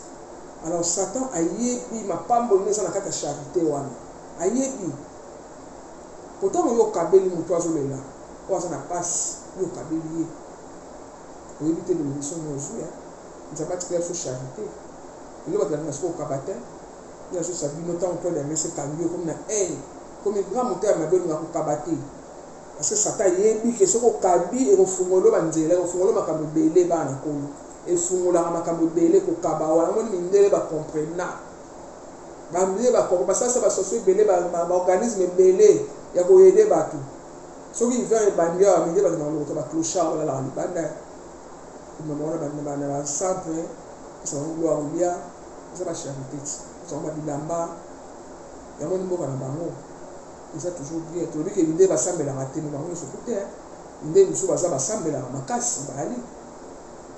[SPEAKER 2] alors Satan ayebi mapambo neza na kata charité wana ayebi pourtant yo kabeli muto azolela o azana passe yo kabeli ye éviter de mission aujourd'hui nous avons créé sur charité il va dans ce kabate il y a juste ça dit notamment on peut les laisser cambier comme na comme un grand moteur ma belle na kabate parce que Satan yebi que ce ko kabi et ko fungolo banzela ko fungolo makambo belé bana ko et fungola makambo belé ko kabawa on mindele ba comprendre ba mbele ba ko parce que ça va socio belé ba organisme belé ya ko aider batu so qui vient bandia mindele ba na lo ba clochard la la banda comme on a dans la centre ça on gloire bien ça va charité ça on va bilamba ya mon mboka na bango ça toujours bien to bi ke inde ba sambela raté no bango so côté inde muso ba za ba sambela makasi bali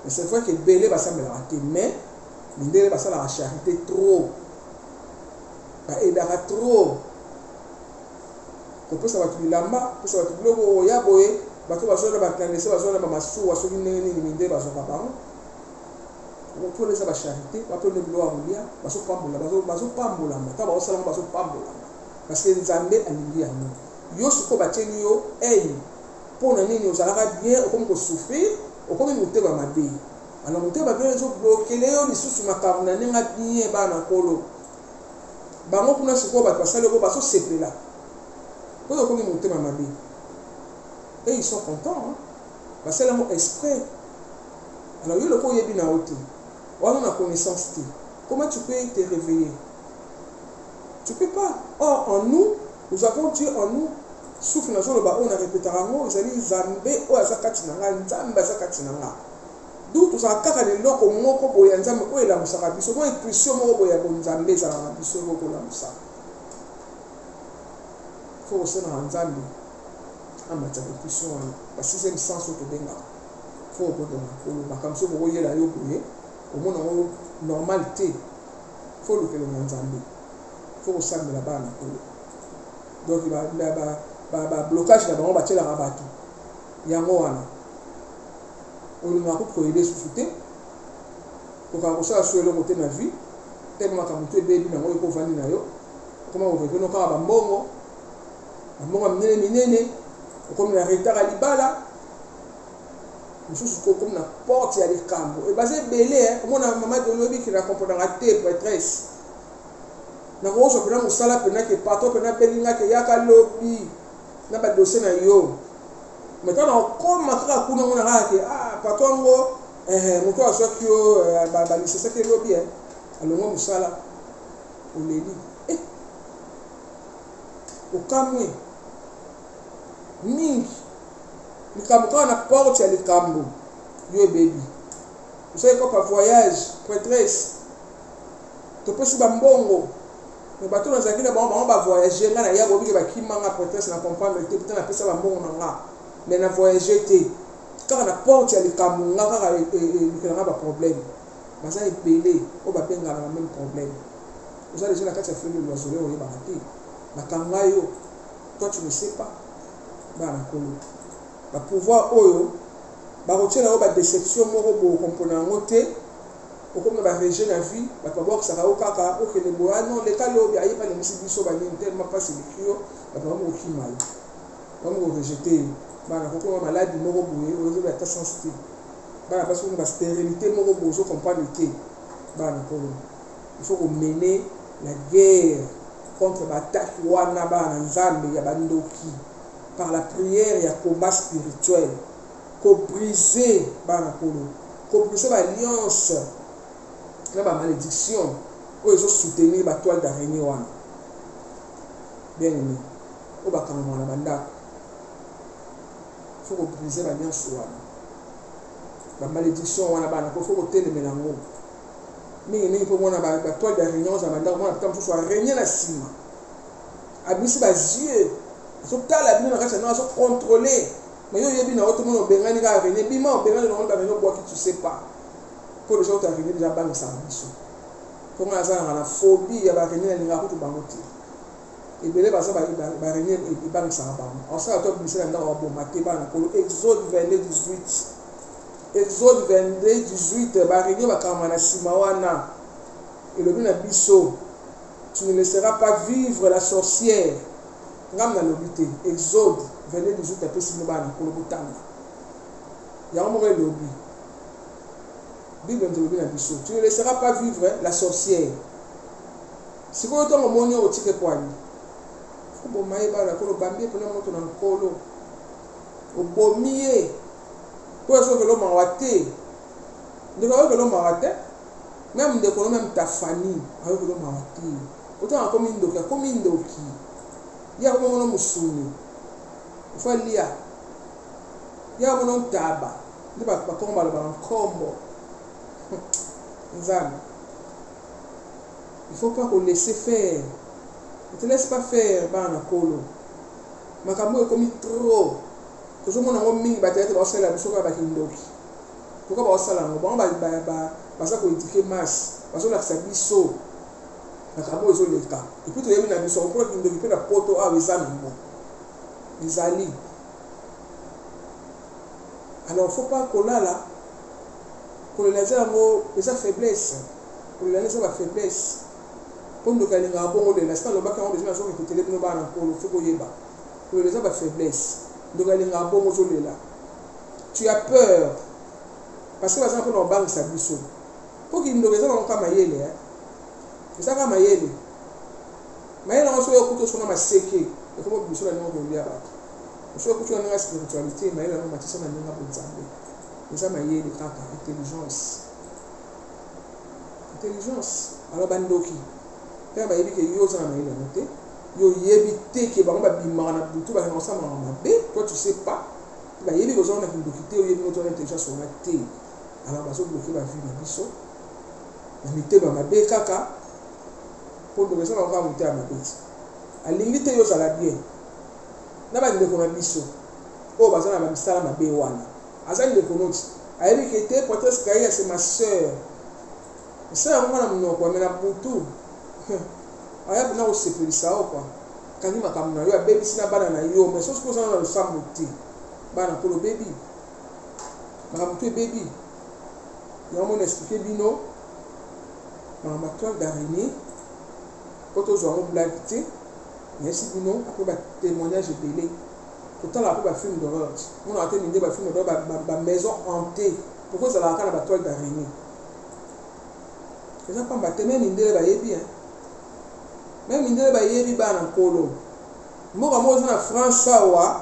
[SPEAKER 2] mais c'est vrai que belé ba sambela raté mais inde ba sala la charité trop ba aidera trop ko posa ba bilamba posa ba biloko ya boye bato bazona ba clandestin bazona ba masuwa so nini ni minde bazoka bango on peut les ba charité ba peut le gloire bien baso pambola mata ba osala baso pambola parce que nzambe alingi yango yo siko bateni yo pona nini ozalaka bien comme ko souffrir comme muteba mabe ana muteba bien zo bloquer yo lisusu makambo na ninga bien bana kolo bango kuna siko ba basale ko baso sepela ko comme muteba mabe. Et ils sont contents, hein? Parce que c'est l'amour exprès. Alors, il y a le coup, il y a bien à côté. On a la connaissance. Comment tu peux te réveiller? Tu ne peux pas. Or, en nous, nous avons Dieu en nous. Souffle dans le bas, on a répété à nous, vous allez Zambé, ou à Zakatinanga, Nzamba Zakatinanga. D'où tout ça, car les locaux, mon copo, et Nzamba, ou est la Moussarabi, souvent, une pression, mon copo, et Nzambé, Zarabi, sur le copo, la Moussa. Il faut aussi dans Nzambé. En matière de pression, parce que c'est le sens au Benga. Il faut que le comme ça, vous voyez la yoboye, au moins en normalité, il faut le que le Nzambé. Il faut aussi de la bas. Donc, il y a blocage là-bas, on va tirer la rabat. Il y a un mot. On a beaucoup aider sous fouté. Pour qu'on soit sur le côté de la vie, tellement qu'on peut aider, on va pouvoir venir. Comment on veut que nous avons un bon comme la retard à l'ibala, nous sommes comme la porte à l'icambo. Et basé belé, comme on a maman de l'obi qui la comprend dans la tête, prêtresse. Nous avons aussi un sala pena qui partout pena pelinga qui yaka lobby, n'a pas dossier na yo. Maintenant on comme matra kuna on a que patongo moto a sorti yo bali c'est ça que lobby alors moi musala on les dit au camé mingi likambo na porte ya likambo yo baby vous savez quoi voyage prêtresse to pesi ba mbongo mais bato na zakina ba voyager ngana ya bobi ba kimanga prêtresse na comprendre te peut-être na pesa ba mbongo na mais na voyager te car na porte ya likambo ngaka likanga ba problème baza epelé o ba benga na même problème Vous allez déjà la carte à faire le loiseau, on est baraté. Bakangayo, toi tu ne sais pas. Barakolo. Ba pouvoir oyo, ba retirer la déception moro bo comprendre ngote. Au comme ba région la vie, ba pas voir ça ka okaka, OK les bois non les cas là bi ayi pas les misibiso ba ni tellement pas c'est l'écrio, ba pas mo ki mal. Ba mo rejeter. Barakoko maladie moro boye, ozo ba ta sensibilité. Parce que la stérilité, il faut mener la guerre contre l'attaque par la prière et le combat spirituel. Pour briser l'alliance, la malédiction, pour soutenir la toile d'araignée. Bien aimé, il faut briser l'alliance. La malédiction wana bana ko faut que melango mingi pour mona ba toile d'araignée za banda mona peut soit araignée na sima abisi ba yeux so tala bino na kasa na so contrôler mais yo yebi na auto mono bengani ka araignée bima bengani na ba beno bois qui tu sais pas pour les autres araignée déjà bang ça biso pour moi ça na phobie ya ba araignée na ngako to bangoti et belé ba ça ba araignée et bang ça ba on ça to biso na ndako bo maté ba na ko Exode 22:18 Exode 22:18, Barigno va kamana simawana. Et le bien biso, tu ne laisseras pas vivre la sorcière. Ngam lobité. Exode 22:18 après simobana pour le botanga. Ya mo le lobi. Bible de bien biso. Tu ne laisseras pas vivre la sorcière. Si vous êtes en monio au tike poani. Faut bon maïba la kolo bambie pour le moto na kolo. Au bomier. Pour que l'homme a raté, de que l'homme a raté, même de que même ta famille, avec l'homme a raté. Autant comme une doki, il y a un homme souni, il faut lire, il y a un homme tabac, il n'y a pas comme un combo. Il ne faut pas qu'on laisse faire. Ne te laisse pas faire, Bana Kolo. Ma camo est commis trop. Que je m'en ai mis, peut-être, parce que la bouche va kindoki. Pourquoi pas ça là? Bon, parce que politique masse, parce que la sabi so, la camo est le cas. Et puis tu as mis la bouche, on peut kindoki, la poto à Wizan, les alliés. Alors, il ne faut pas qu'on a là, qu'on les laisse à faiblesse, qu'on les laisse à faiblesse. Pour nous caler un bon de l'instant, le bac a besoin de que tu les pour le feu pour les laisser à faiblesse. Donc, tu as peur parce que les gens ont banque sa biso pour qu'ils ne raisonnent pas comme mayele c'est ça comme mayele mais là on se écoute sur ma séqué et comment biso la non de liaba on se écoute sur la spiritualité mais là on matisse na ninga bonzambe c'est ça mayele kaka intelligence alors bandoki quand ba yebi que yo ça na mayele noté yo yebi te ke ba bimana na butu ba nsa ma mabe toi tu sais pas ba yebi ko zona kindokité yo yebi notre intelligence on a te alors ba so bloquer ba vie na biso na mité ba mabe kaka pour de raison on va monter à mabe alingi te yo sala bien na ba ndeko na biso o ba zana ba misala mabe wana azali de konoti ayebi ke te peut-être que c'est ma sœur on va na mnoko mais na butu aya na osepelisa quoi kangi makamna yo baby sina bana na yo mais so suppose na le samuti bana ko le baby makamtu baby yo mon expliquer bino ma toile d'araignée auto zo on blaguité mais si bino après ba témoignage belé pourtant là ba film d'horreur on a tenu ba film d'horreur ba maison hantée pourquoi ça la kana ba toile d'araignée c'est ça pas ba témoin ndele ba yebi hein. Même indele ba yebi ba na kolo mboka mozo na France wa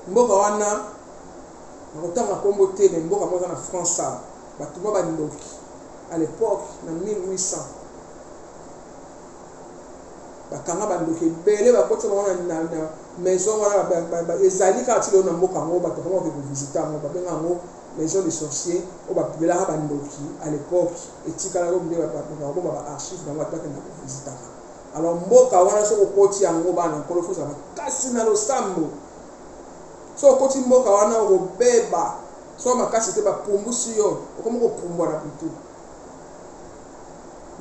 [SPEAKER 2] mboka wana nakotanga kombo te mais mboka mozo na France bato ba ndoki à l'époque na 1800 bakanga bandoki belé ba kotsa na maison wana ba ezali ka tilo na mboka ngo bato ko ko visiter ngo ba benga ngo maison des sorciers o ba bela ba ndoki à l'époque etika la rombe ba archive na wata na visiter. Alors mboka wana so kokoti yango bana kolo foza makasi na losambo so kokoti mboka wana obeba so makasi te ba pumbusi yo okomo ko pumbwa na butu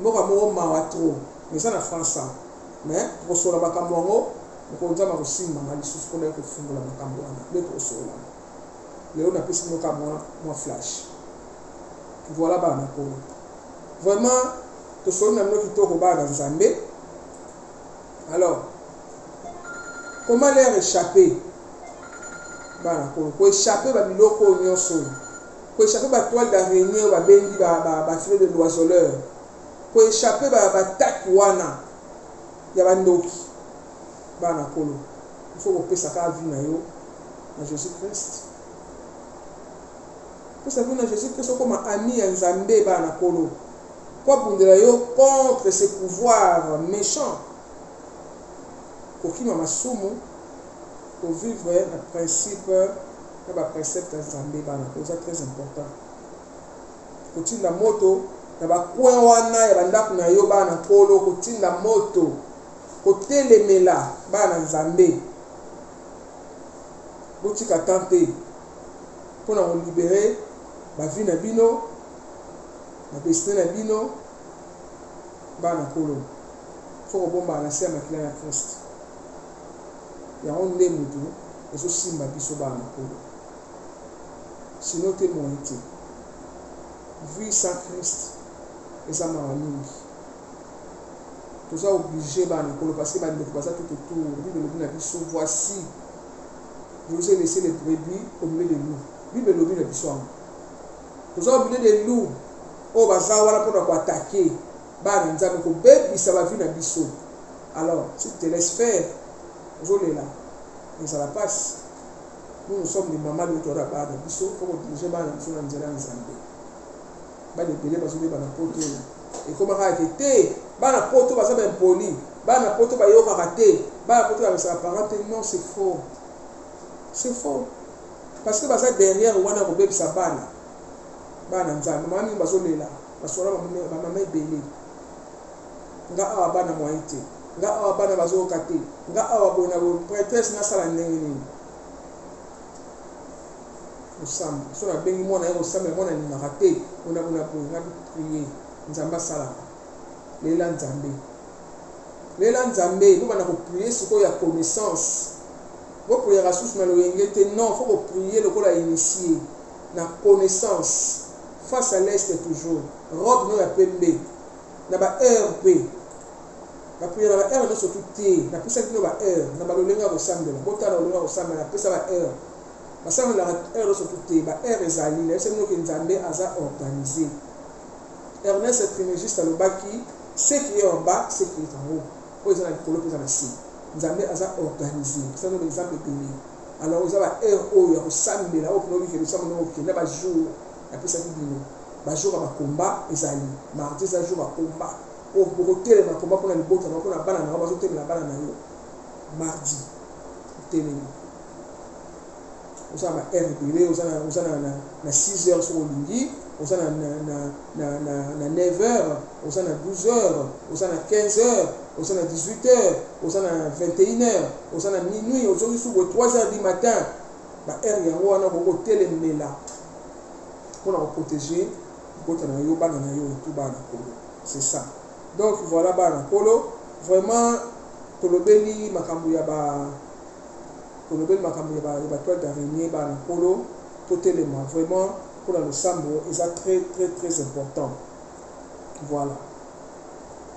[SPEAKER 2] mboka mo mawa tro mais ça na France mais tokosola makambo yango okonzama kosimama lisusu mpona ye kofungola makambo wana nde tokosola lelo napesi bino ka mwa flash voilà bana nkolo vraiment tosoli na bino kitoko bana nzambe. Alors comment leur échapper bana nkolo koéchapper babiloko oyo nyonso koéchapper batoile d'araignée oyo babengi bafilet de l'oiseleur koéchapper bataki wana ya bandoki bana nkolo il faut kopesa kaka vie na yo na Jésus Christ. Pesa vie na Jésus Christ okoma ami ya nzambe bana nkolo po abundela yo contre ces pouvoirs méchants kokima masumu kovivre na principe na baprécepte ya nzambe bana nkolo eza très important kotinda moto na bacoin wana ya bandako na yo bana nkolo kotinda moto kotelemela bana nzambe botika tante mpona kolibere bavie na bino na destin na bino bana nkolo fo kobombaka na se ya makila ya Christ yango nde motu ezosimba biso bana nkolo sino te moyi te vie sans Christ eza mawa mingi toza obligé bana nkolo parce que bandeko baza tout autour bible elobi na biso voici je vous ai laissé les brebis au milieu des loups bible elobi na biso yango toza au milieu des loups oyo baza wana mpona koatake bana nzambe kobebisa bavie na biso. Alors si te laisse faire ozolela ezala pasi nous sommes des mamans de toza bana biso po kodirige bana biso na nzela ya nzambe bana ebele bazobeba na poto oyo ekomaka ete te bana poto baza baimpoli bana poto bayokaka te bana poto babesaka parent te. Non, c'est faux, c'est faux parce que baza derrière wana kobebisa bana nzambe mama mingi bazolela basola bamama ebele nga awa bana moyen te nga awa bana bazoyoka te nga awa boye na prêtresse nasala ndenge nini osamba so nabengi mwana ye kosambela mwana alingaka te mpona boye nga biprie nzambe asalaka lela nzambe bobana koprie sikoyo ya connaissance bopriera susu na loyenge te. Non, faut koprie lokola initié na connaissance face à l'est toujours robe no ya pembe na ba heure pe bapriere na ba heure nyonso tu te napesaki bino ba heure na balolenge ya kosambela botala lolenge ya kosambela napesa ba heure basambelaka heure nyonso tu te ba heure ezali nayebisa bino ke nzambe aza organisé. Ernest Trimégiste alobaki ce qui est en bas ce qui est en haut oyo eza na likolo mpe eza na se nzambe aza organisé pesa no exemple ebele. Alors eza ba heure oyo ya kosambela oyo mpona obikela osambela okende bajour napesaki bino bajour ya bakomba ezali mardi eza jour ya komba oyo bokotelema komba mpona libota na mpona bana na yo bazotelemela bana na yo mardi otelemi oza na baheure ebele oza na 6 heures soko olingi oza na 9 heures oza na 12 heures oza na 15 heures oza na 18 heures oza na 21 heures oza na minuit ozoki suko 3 heures du matin baheure yango wana kokotelemela mpona koprotéger libota na yo bana na yo etu bana nkolo. C'est ça. Donc voilà bana nkolo vraiment tolobeli makambo ya batoile d'araignée bana nkolo totelema vraiment mpona losambo eza très très très important. Voilà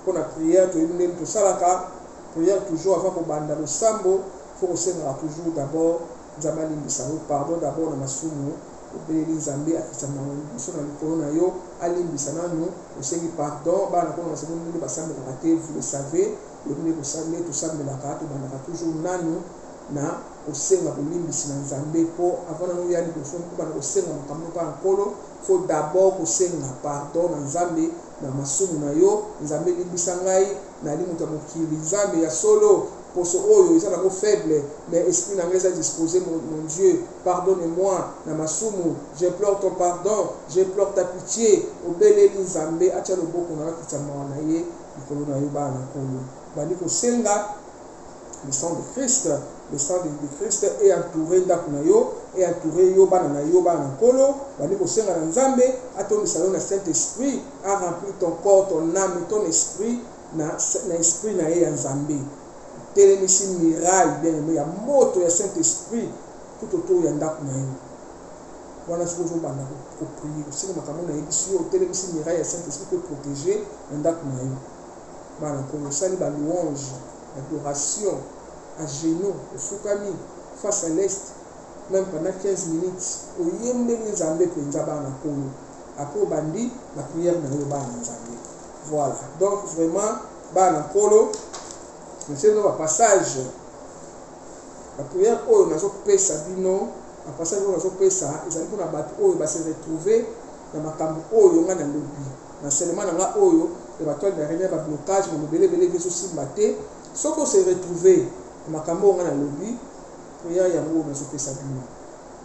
[SPEAKER 2] mpona prière toyebi ndeni tosalaka prière toujours avant kobanda losambo fo kosengaka toujours d'abord nzambe alimbisa yo pardon d'abord na masumu obeleli nzambe akisama biso na likolo na yo alimbisa nanu osengi pardon bana nkolo nasengi ndenge basambelaka te vous le savez lobinde tosambelaka tobandaka toujours nanu na kosenga kolimbisi na nzambe mpo avant nanu ya liboso bana kosenga makambo mpa nkolo fo d'abord kosenga pardon na nzambe na masumu na yo nzambe limbisa ngai nali moto ya mokili nzambe ya solo poso oyo eza nango faible mais esprit na ngai eza disposé mon Dieu pardonne-moi na masumu j'implore ton pardon j'implore ta pitié obeleli nzambe atia loboko na bakitisa mawa na ye likolo na yo bana nkolo bandi kosenga le sang de Christ. Le sang de Christ est entouré ndako na yo et entouré yo bana na yo bana nkolo bandi kosenga na nzambe atondisa yo na Saint-Esprit a rempli ton corps ton âme et ton esprit na esprit na ye ya nzambe telemisi miraille bien aimé ya moto ya saint esprit tout autour ya ndako na yo wana soki ozobanda koprie osika makambo na yebisi yo otelemisi miraille ya saint esprit mpe protégé na ndako na yo bana nkolo osali balouange adoration à genoux ofukami face à l'est même pendant 15 minutes oyembeli nzambe mpenza bana nkolo après obandi baprière na yo bana nzambe. Voilà, donc vraiment bana nkolo monsieur no passage la prière oyo nazopesa bino na passage oyo nazopesa ezali mpona bato oyo base retrouver na makambo oyo nga na lobi na seulement na nga oyo batoile d'araignée bablocage na mobelebele ezosimba te soki ose retrouver na makambo oyo nga na lobi prière yango oyo nazopesa bino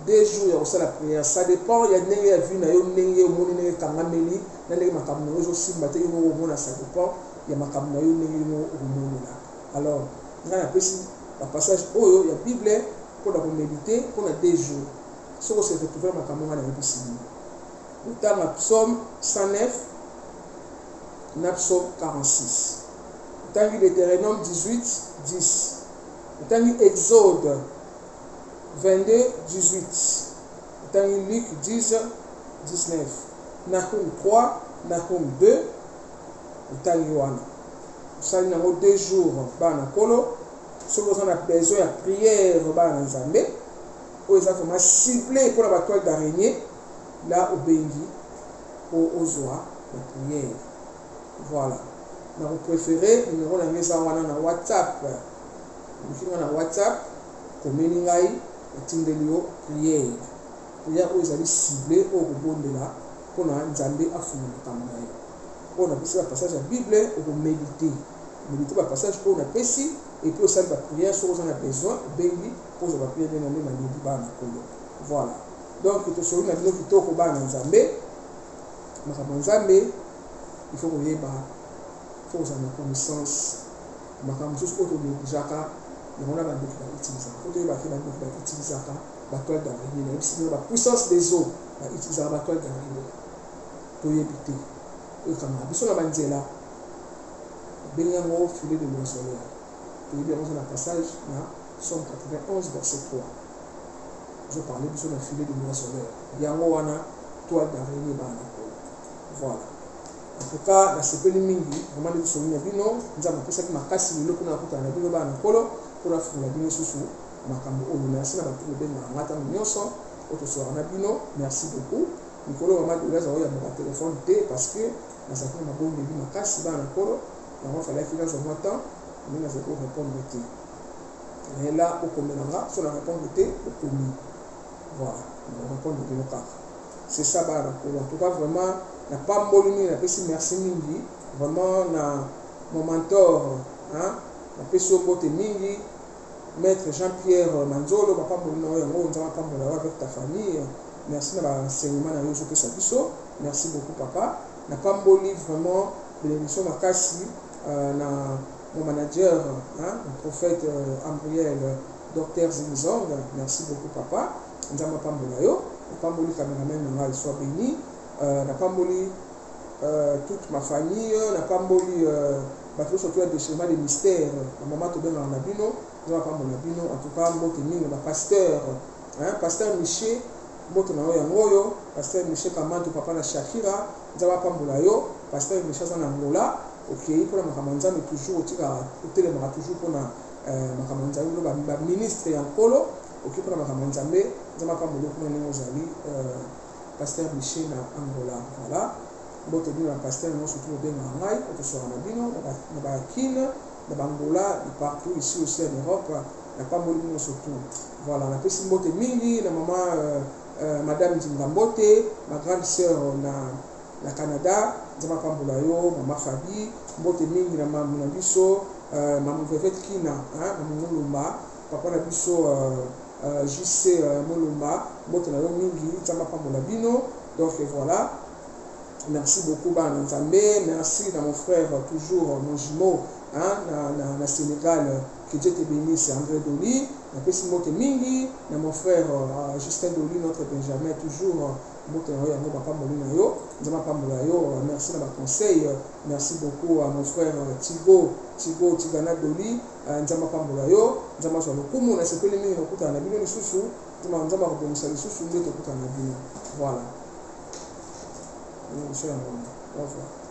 [SPEAKER 2] 2 jours ya kosala prière ça dépend ya ndenge ya vie na yo ndenge omoni ndenge ekangameli na ndenge makambo na yo ezosimba te yo omona ça dépend ya makambo na yo ndenge yo omonela. Alors nga napesi bapassage oyo ya bible mpona komédite mpona 2 jours soki ose retrouver makambo nga na yebisi bino otanga psaume 109 na psaume 46 otangi Deutéronome 18 10 otangi Exode 22 18 otangi Luc 10 19 Nahum 3 Nahum 2 otangi wana osali nango 2 jours bana nkolo soki oza na besoin ya prière bana nzambe oyo eza vraiment ciblé mpona batoile d'araignée la obengi po ozwa la prière. Voilà, na préféré numéro na ngeza wana na WhatsApp okinga na WhatsApp komeni ngai otindeli yo prière oyo ezali ciblé oyo kobondela mpona nzambe afuna makambo na yo oyo napesi bapassage ya bible okomédite médite bapassage oyo napesi et puis osali baprière soki oza na besoin obengi mpo ozwa baprière ndenge nde nalobi bana nkolo. Voilà, donc tosoli na bino kitoko bana nzambe makambo ya nzambe il faut koyeba faut kozala na connaissance makambo mosusu oyo tolebizaka yango na bandeko bautilisaka po toyeba ke bandeko bautilisaka batoile d'araignée na yebisi bino bapuissance des eaux bautilisaka batoile d'araignée toyebi te oyokanga biso na banzela obengi yango filet de moissonneur toyebi yango eza na passage na Somme 91 verset 3 ozoparle biso na filet de moissonneur yango wana toile d'araignée bana nkolo. Voilà, en tout cas nasepeli mingi vraiment nde tosoli na bino nzambe apesaki makasi lelo mpona nakutana na bino bana nkolo mpona fungola bino susu makambo oyo. Merci na bato obengaka nga ntango nyonso oyo tosolaka na bino, merci beaucoup. Mikolo mama dolaza oyambaka telefone te parce que nazalaki na mabondeli makasi bana nkolo yango falaki nazwa mwa temps nde nazalaki korépondre te mais là okomelanga so na répondre te okomi. Voilà, na répondre bino kaka c'est ça bana nkolo. En tout cas vraiment na pamboli mingi napesi merci mingi vraiment na mon mentor napesi yo mbote mingi maître Jean-Pierre Manzolo bapamboli na oyo yango nzambe apambola yo avec ta famille. Merci na baenseignement na yo ozopesa biso, merci beaucoup papa. Na pamboli vraiment bénédiction makasi na mon manager le prophète Ambriel docteur Zimzong, merci beaucoup papa. Nzambe apambola yo. Na pamboli cameraman na ngai soit béni. Na pamboli toute ma famille, na pamboli bato surtout un déchirement de mystère na mama tobengaka na bino nzambe apambola bino. En tout cas mbote mingi na pasteur pasteur Miché mbote na yo yango oyo pasteur Miché Kamanto papa na Shakira nzambe apambola yo. Pasteur Miché aza na Angola okei mpona makambo ya nzambe toujours otikaka otelemaka toujours mpona makambo ya nzambe baministre ya nkolo okei mpona makambo ya nzambe nzambe apambola kuna ndenge ozali pasteur Miché na Angola. Voilà, mbote bino na pasteur non surtout obengaka ngai otosoka na bino na bakine na bangola de partout ici aussi en Europe na pamboli bino surtout. Voilà, napesi mbote mingi na mama madame Nzingambote ma grande sœur na Canada nzambe apambola yo. Mama Fabi mbote mingi na mamu na biso mamu Vevette Kina mamu Mulumba papa na biso JC Mulumba mbote na yo mingi nzambe apambola bino. Donc voilà, merci beaucoup bana nzambe. Merci na mon frère toujours mon jumeau na Sénégal, que Dieu te bénisse, André Doli. Napesi mbote mingi na mon frère Justin Doli, notre Benjamin toujours mbote na yo yango bapamboli na yo nzambe apambola yo. Merci na baconseil, merci beaucoup à mon frère Tigo Tigana Doli, nzambe apambola yo, nzambe azwa lokumu na sepeli mingi nakutana na bino lisusu, nzambe akobongisa lisusu nde tokutana na bino. Voilà. Au revoir.